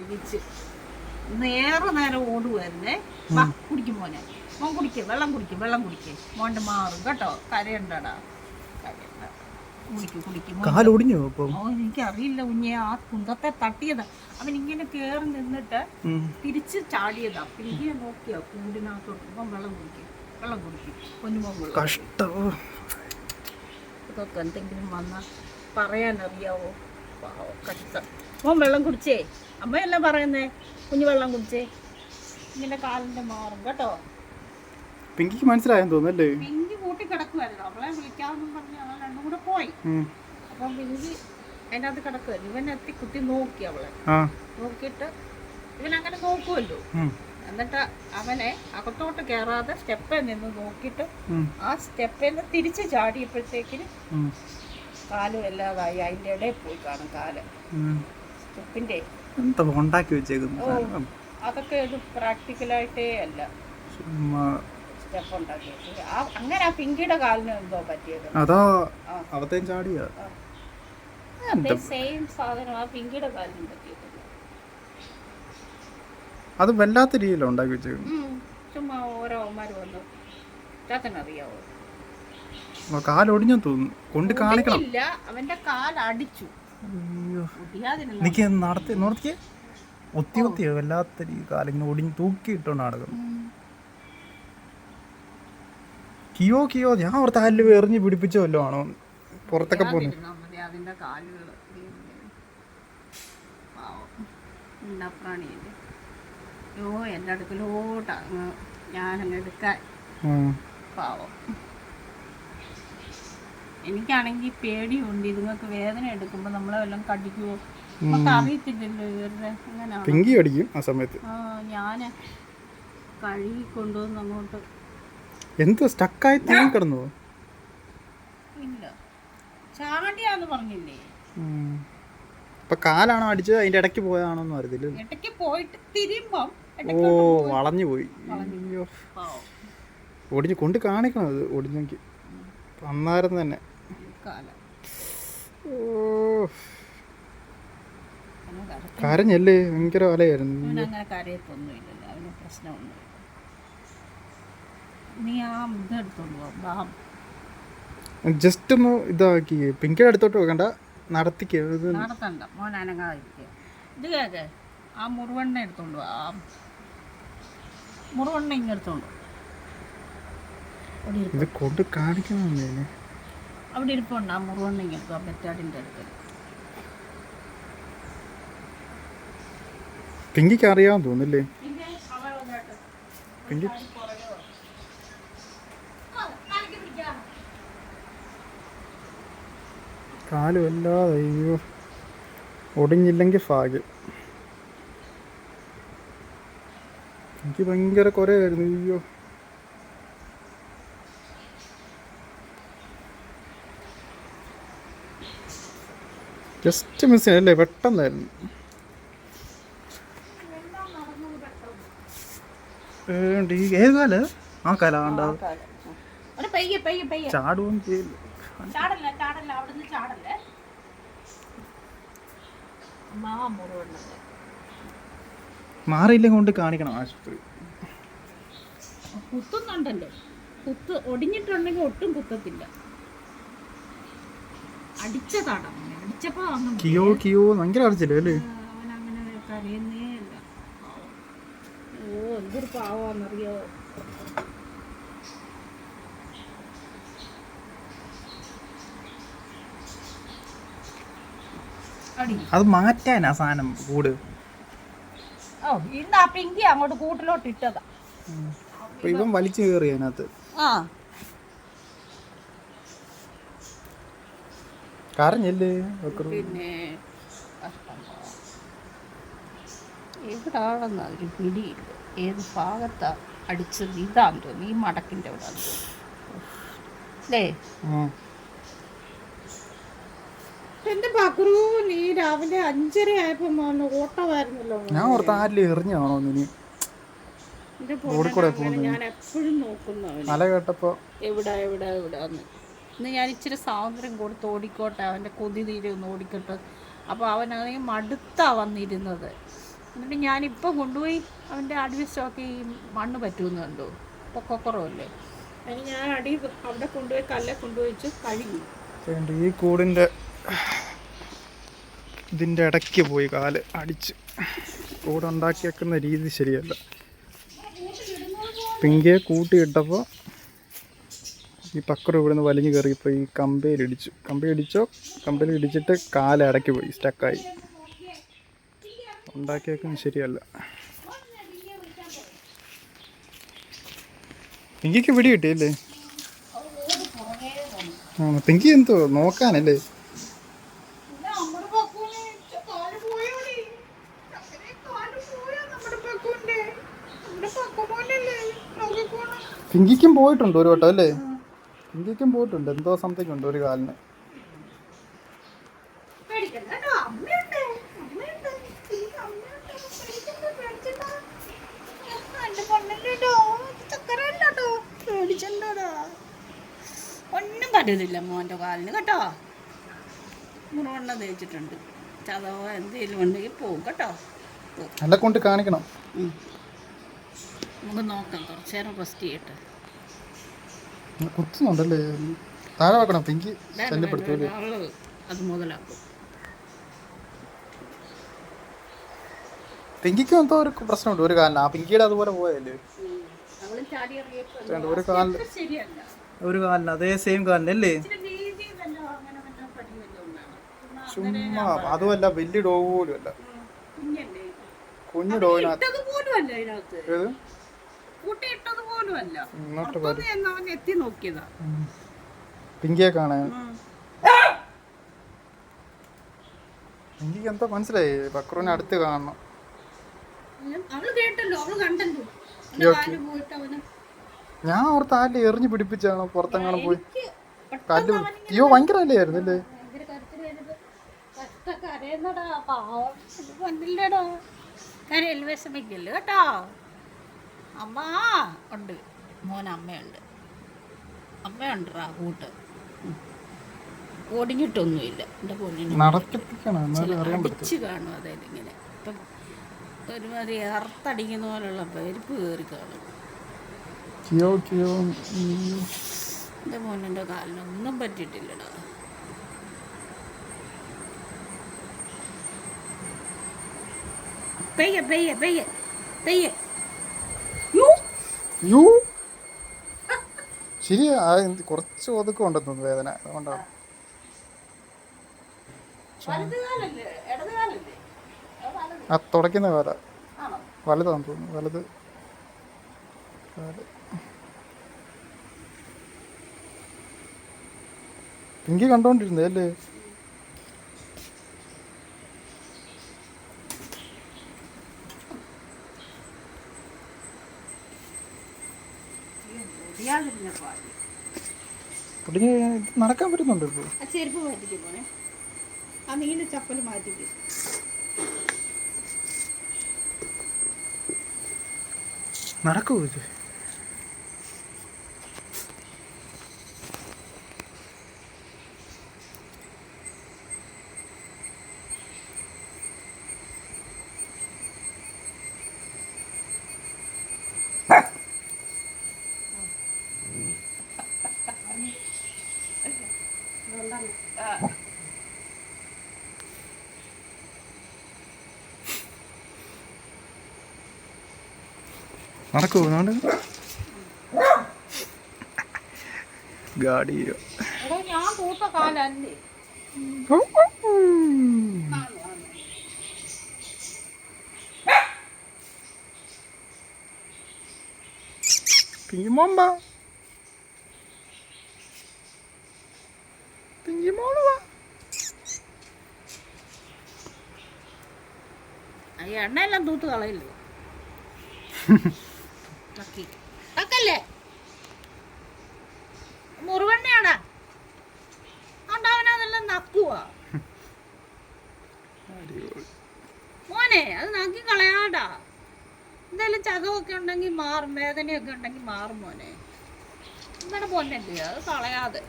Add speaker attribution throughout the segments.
Speaker 1: തിരിച്ച് നേരം ഓടുവരുന്നേ. വാ കുടിക്കും മോനെ, മോൻ കുടിക്കും, വെള്ളം കുടിക്കും. മോൻ്റെ മാറും കേട്ടോ, കരയണ്ടടാ, കരയണ്ട. കുടിക്കും. എനിക്കറിയില്ല കുഞ്ഞെ, ആ കുന്തത്തെ തട്ടിയതാ. അവൻ ഇങ്ങനെ കേറി നിന്നിട്ട് തിരിച്ച് ചാടിയതാ. പിന്നെ നോക്കിയാ കൂടിനകത്തോട്ട്. മോൻ വെള്ളം കുടിക്കും പൊന്നുമോൻ. ഇതൊക്കെ എന്തെങ്കിലും വന്നാൽ പറയാനറിയാവോ? കഷ്ടം. മോൻ വെള്ളം കുടിച്ചേ, അമ്മയല്ല പറയുന്നേ, കുഞ്ഞു വെള്ളം കുടിച്ചേ. ഇങ്ങനെ കാലിന്റെ മാറും കേട്ടോ.
Speaker 2: പിങ്കിക്ക് മനസ്സിലായെന്ന് തോന്നുന്നല്ലേ?
Speaker 1: പിങ്കി കൂട്ടി കിടക്കുമായിരുന്നു. അവളെ വിളിക്കാമെന്നും പറഞ്ഞ് അവൾ രണ്ടും കൂടെ പോയി. അപ്പം പിങ്കി അതിൻ്റെ അകത്ത് കിടക്കുമായിരുന്നു. ഇവൻ എത്തി കുത്തി നോക്കി അവളെ. നോക്കിയിട്ട് ഇവനങ്ങനെ നോക്കുമല്ലോ. എന്നിട്ട് അവനെ അകത്തോട്ട് കയറാതെ സ്റ്റെപ്പിൽ നിന്ന് നോക്കിയിട്ട് ആ സ്റ്റെപ്പിൽ നിന്ന് തിരിച്ച് ചാടിയപ്പോഴത്തേക്കിന് കാലും എല്ലാതായി. അതിൻ്റെ ഇടയിൽ പോയി കാണും കാല് സ്റ്റെപ്പിൻ്റെ. അതൊക്കെ ഒരു പ്രാക്ടിക്കലായിട്ടേ അല്ല, സ്റ്റെപ്പ് ഉണ്ടാക്കി. അങ്ങനെ ആ പിങ്കിയുടെ കാലിന് എന്തോ പറ്റിയത്. സെയിം സാധനം ആ പിങ്കിയുടെ കാലിനും പറ്റിയിട്ടില്ല.
Speaker 2: അത് വല്ലാത്ത രീതിയിലാണ് ഉണ്ടാക്കി വെച്ചത്.
Speaker 1: ചുമ്മാ ഓരോ അവന്മാർ വന്നു. ചാത്തനറിയാവോ?
Speaker 2: കാലൊടിഞ്ഞു തോന്നുന്നു. കൊണ്ട് കാണിക്കണം.
Speaker 1: ഇല്ല, അവന്റെ കാലടിച്ചു.
Speaker 2: ഒത്തിയോ വല്ലാത്ത രീതി കാലിങ്ങനെ ഒടിഞ്ഞ് തൂക്കിയിട്ടോണ്ട് നടക്കുന്നു. കിയോ ഞാൻ ഓർത്ത് കാലിൽ എറിഞ്ഞ് പിടിപ്പിച്ചോ വല്ലോ ആണോ പുറത്തൊക്കെ പോകുന്നു.
Speaker 1: അതിന്റെ കാലുകൾ പ്രാണിയല്ലേ. എൻ്റെ അടുക്കലോട്ടാ ഞാനങ്ങ് എടുക്കാൻ. പാവം. എനിക്കാണെങ്കിൽ പേടിയുണ്ട്, ഇതുങ്ങൾക്ക് വേദന എടുക്കുമ്പോൾ നമ്മളെ വല്ലതും കടിക്കുവോ നമുക്ക് അറിയത്തില്ലല്ലോ. ഇവരുടെ അങ്ങനെ ഞാൻ കഴുകി കൊണ്ടുവന്ന് അങ്ങോട്ട്
Speaker 2: എന്തോ സ്റ്റക്കായി കിടന്നു.
Speaker 1: ഇല്ല, ചാടിയാന്ന് പറഞ്ഞില്ലേ.
Speaker 2: ഇപ്പൊ കാലാണോ അടിച്ചത് അതിന്റെ ഇടയ്ക്ക് പോയാണോന്ന് അറിയത്തില്ല.
Speaker 1: ഇടയ്ക്ക് പോയിട്ട് തിരിയുമ്പം
Speaker 2: വളഞ്ഞു പോയി. ഒടിഞ്ഞ് കൊണ്ട് കാണിക്കണം. അത് ഒടിഞ്ഞെങ്കിൽ അന്നേരം തന്നെ. കരഞ്ഞല്ലേ? ഭയങ്കര വലയായിരുന്നു.
Speaker 1: അങ്ങനെ കരയത്തൊന്നുമില്ലല്ലോ, അവന് പ്രശ്നമൊന്നും. നീ ആ ഇതെടുത്തോണ്ട് പോകാം.
Speaker 2: ജസ്റ്റ് ഒന്ന് ഇതാക്കി പിങ്കിയുടെ അടുത്തോട്ട് വെക്കണ്ട,
Speaker 1: നടത്തണ്ട. മോൻ അനങ്ങാതിരിക്കുക. ഇത് കേക്ക്, ആ മുറുവെണ്ണ എടുത്തോണ്ട് പോവാ. ആ മുറുവെണ്ണ ഇങ്ങെടുത്തോണ്ട്
Speaker 2: ഇത് കൊണ്ട് കാണിക്കണം.
Speaker 1: അവിടെ ഇരിപ്പുണ്ട് ആ മുറുവെണ്ണ ഇങ്ങെടുക്കും. ആ ബെറ്റാടിൻ്റെ അടുത്ത്.
Speaker 2: പിങ്കിക്ക് അറിയാമെന്ന് തോന്നില്ലേ? പിങ്കി കാല് വല്ലാതെ. അയ്യോ, ഒടിഞ്ഞില്ലെങ്കിൽ ഭാഗ്യം. എനിക്ക് ഭയങ്കര കുറയായിരുന്നു. അയ്യോ, ജസ്റ്റ് മിസ് അല്ലേ, പെട്ടെന്നായിരുന്നു. ഏത് കാല്? ആ കാല ഉണ്ടാവും. ചാടുകയും ചെയ്യില്ല. മാറിയില്ല കൊണ്ട് കാണിക്കണം ആശുപത്രി.
Speaker 1: കുത്തുന്നുണ്ടല്ലോ. കുത്ത് ഒടിഞ്ഞിട്ടുണ്ടെങ്കിൽ ഒട്ടും കുത്തത്തില്ല. അടിച്ചതാണ്. അടിച്ചപ്പോ
Speaker 2: കിയോ ഭയങ്കര അടിച്ചില്ലേ അല്ലേ?
Speaker 1: അവനങ്ങനെ കരയുന്നേ ഇല്ല. ഓ, എന്തൊരു പാവാന്നറിയോ.
Speaker 2: അത് മാറ്റാനാ സാധനം കൂട്.
Speaker 1: ഓ, ഇന്ന് ആ പിങ്കി അങ്ങോട്ട് കൂട്ടിലോട്ട് ഇട്ടതാ.
Speaker 2: ഇവൻ വലിച്ചു കയറി അതിനകത്ത്. കരഞ്ഞല്ലേ?
Speaker 1: പിന്നെ എവിടാണെന്ന് അതിന് പിടിയില്ല. ഏത് ഭാഗത്താ അടിച്ചത്? ഇതാന്ന് തോന്നുന്നു, ഈ മടക്കിൻ്റെ അവിടെ അല്ലേ? എന്റെ പക്രു, നീ രാവിലെ 5:30 ആയപ്പോ ഓട്ടമായിരുന്നല്ലോ.
Speaker 2: ഞാൻ ഓർത്ത് ആരിലും എറിഞ്ഞാണോ നീ?
Speaker 1: ഞാൻ എപ്പോഴും നോക്കുന്നു
Speaker 2: മല കേട്ടപ്പോ
Speaker 1: എവിടാന്ന്. ഇന്ന് ഞാൻ ഇച്ചിരി സ്വാതന്ത്ര്യം കൊടുത്ത് ഓടിക്കോട്ടെ, അവൻ്റെ കൊതി തീരെ ഒന്ന് ഓടിക്കട്ടെ. അപ്പോൾ അവനാണെങ്കിൽ മടുത്താ വന്നിരുന്നത്. എന്നിട്ട് ഞാനിപ്പോൾ കൊണ്ടുപോയി അവൻ്റെ അടിവശമൊക്കെ ഈ മണ്ണ് പറ്റുമെന്ന് കണ്ടു. പൊക്കക്കുറവല്ലേ, അതിന് ഞാൻ അവിടെ കൊണ്ടുപോയി കല്ലെ കൊണ്ടുപോയിച്ച് കഴുകി.
Speaker 2: ഈ കൂടിൻ്റെ ഇതിൻ്റെ ഇടയ്ക്ക് പോയി കാല് അടിച്ച് കൂടുണ്ടാക്കിയേക്കുന്ന രീതി ശരിയല്ല. പിങ്കിയെ കൂട്ടിയിട്ടപ്പോൾ ഈ പക്കറ് ഇവിടുന്ന് വലിഞ്ഞു കയറിയപ്പോൾ ഈ കമ്പയിൽ ഇടിച്ചിട്ട് കാല് ഇടയ്ക്ക് പോയി സ്റ്റക്കായി. ഉണ്ടാക്കിയേക്കുന്നത് ശരിയല്ല. പിങ്കിക്ക് പിടി കിട്ടിയല്ലേ? പിങ്കി എന്തോ നോക്കാനല്ലേ? പിങ്കിക്കും പോയിട്ടുണ്ട് ഒരു വട്ടം അല്ലേ? പിങ്കിക്കും പോയിട്ടുണ്ട്, എന്തോ സംതിങ് ഉണ്ട് ഒരു കാലിന്.
Speaker 1: ഒന്നും പറ്റത്തില്ല മോൻ്റെ കാലിന് കേട്ടോ. മുറിവെണ്ണ തേച്ചിട്ടുണ്ട്. ചതവോ എന്തെങ്കിലും ഉണ്ടെങ്കിൽ പോകും കേട്ടോ.
Speaker 2: എന്നെ കൊണ്ട് കാണിക്കണം.
Speaker 1: നമുക്ക് നോക്കാം, കുറച്ച് നേരം റെസ്റ്റ് ചെയ്യട്ടെ.
Speaker 2: കുത്തുന്നുണ്ടല്ലേ? താഴെ വെക്കണം. പിങ്കി ശല്യപ്പെടുത്തൂല്ലേ?
Speaker 1: അത് മുതലാക്കും.
Speaker 2: പിങ്കിക്കും എന്തോ ഒരു പ്രശ്നമുണ്ട് ഒരു കാലിന്. ആ പിങ്കിയുടെ അതുപോലെ പോയല്ലേ ഒരു കാലിന്, അതേ സെയിം കാലിനല്ലേ? ചുമ്മാ അതുമല്ല, വലിയ ഡോഗ് പോലും അല്ല, കുഞ്ഞു ഡോഗിനകത്ത്. പിങ്കിയെ കാണാൻ പിങ്കിക്ക് എന്തോ മനസ്സിലായി. ബക്രൂനെ അടുത്ത് കാണണം. ഞാൻ ഓർത്ത് ആരിൽ എറിഞ്ഞു പിടിപ്പിച്ചാണോ പുറത്തെങ്ങാനും പോയി കല്ല്. അയ്യോ ഭയങ്കര അല്ലായിരുന്നു അല്ലേ?
Speaker 1: വിഷമിക്കല്ലോ കേട്ടോ. അമ്മ ഉണ്ട്, മോൻ അമ്മയുണ്ട്. അമ്മയുണ്ടാ കൂട്ട്. ഓടിഞ്ഞിട്ടൊന്നുമില്ല എൻ്റെ പൊന്നിന്. അടിച്ച് കാണും അതായത് ഇങ്ങനെ. ഇപ്പം ഒരുമാതിരി അറുത്തടിക്കുന്ന പോലുള്ള പരിപ്പ് കയറി കാണും. എൻ്റെ മോനിൻ്റെ കാലിനൊന്നും പറ്റിയിട്ടില്ലടാ. പെയ്യെ പെയ്യെ പെയ്യെ പെയ്യെ.
Speaker 2: ശരിയാ, കുറച്ച് ഒതുക്കമുണ്ടെന്ന് തോന്നുന്നു വേദന. അതുകൊണ്ടാണ്. ആ തുടയ്ക്കുന്ന കാല വലുതാന്ന് തോന്നുന്നു. വലുത് പിങ്കി കണ്ടോണ്ടിരുന്നേ അല്ലേ? നടക്കാൻ പറ്റുന്നുണ്ട് ഇപ്പോൾ.
Speaker 1: ചെരുപ്പ് മാറ്റിക്കും പോണേ, ആ നീല ചപ്പൽ മാറ്റിക്കും.
Speaker 2: നടക്കൂ ഇത്? നടക്കൂ ഗാഡിയോ.
Speaker 1: ഞാൻ കൂട്ട കാലല്ലേ.
Speaker 2: പിങ്കിമോമ്പ പിങ്കിമോളുവാ.
Speaker 1: എണ്ണയെല്ലാം തൂത്ത് കളയില്ലേ? ല്ലേ മുറിവെണ്ണയാടാ. അവനതെല്ലാം നക്കുവാ മോനെ. അത് നക്കി കളയാടാ. എന്തായാലും ചതവൊക്കെ ഉണ്ടെങ്കിൽ മാറും, വേദനയൊക്കെ ഉണ്ടെങ്കിൽ മാറും മോനെ. നമ്മുടെ പൊന്നല്ലേ, അത് കളയാതെ.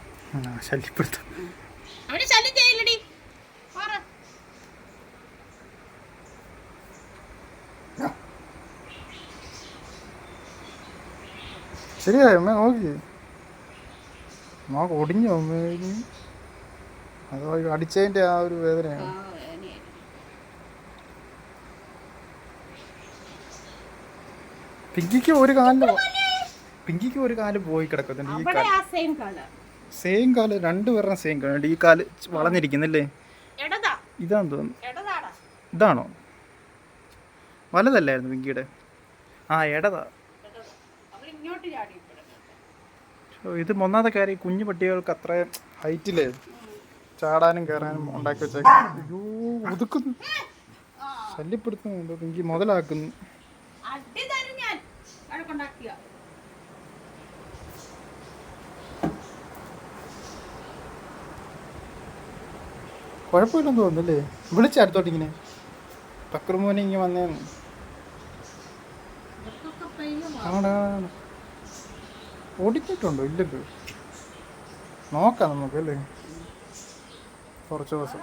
Speaker 1: അവന് ശല്യം ചെയ്യില്ലടി.
Speaker 2: ശരിയായി അമ്മ നോക്കി നോക്ക് ഒടിഞ്ഞു അമ്മ അത് അടിച്ചതിൻ്റെ ആ ഒരു വേദനയാണ്. പിങ്കിക്ക് ഒരു കാല് പോയി കിടക്കുന്നുണ്ട്. ഈ കാല് സെയിം കാല് രണ്ടുപേരുടെ സെയിം കാലുണ്ട്. ഈ കാല് വളഞ്ഞിരിക്കുന്നല്ലേ? ഇതാന്ന് തോന്നുന്നു. ഇതാണോ? വലതല്ലായിരുന്നു പിങ്കിയുടെ? ആ ഇടതാ. ഇത് ഒന്നാമത്തെ കാര്യം കുഞ്ഞു പട്ടികൾക്ക് അത്ര ഹൈറ്റിലേ ചാടാനും കയറാനും ഉണ്ടാക്കി വെച്ചേക്കാം. അയ്യോ ഒതുക്കുന്നു, ശല്യപ്പെടുത്തുന്നുണ്ടോ പിങ്കി? മുതലാക്കുന്നു. കുഴപ്പമില്ലെന്ന് തോന്നുന്നല്ലേ? വിളിച്ച അടുത്തോട്ടിങ്ങനെ പക്രമോനെ ഇങ്ങനെ വന്നേന്ന്. ആണ് ഓടിച്ചിട്ടുണ്ടോ? ഇല്ലല്ലോ, നോക്കാം നമുക്ക് അല്ലേ കുറച്ച് ദിവസം.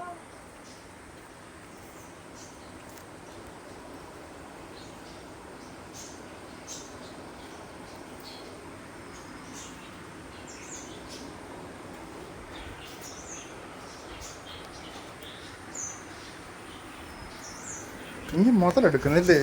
Speaker 2: ഇനി മുതലെടുക്കുന്നില്ലേ?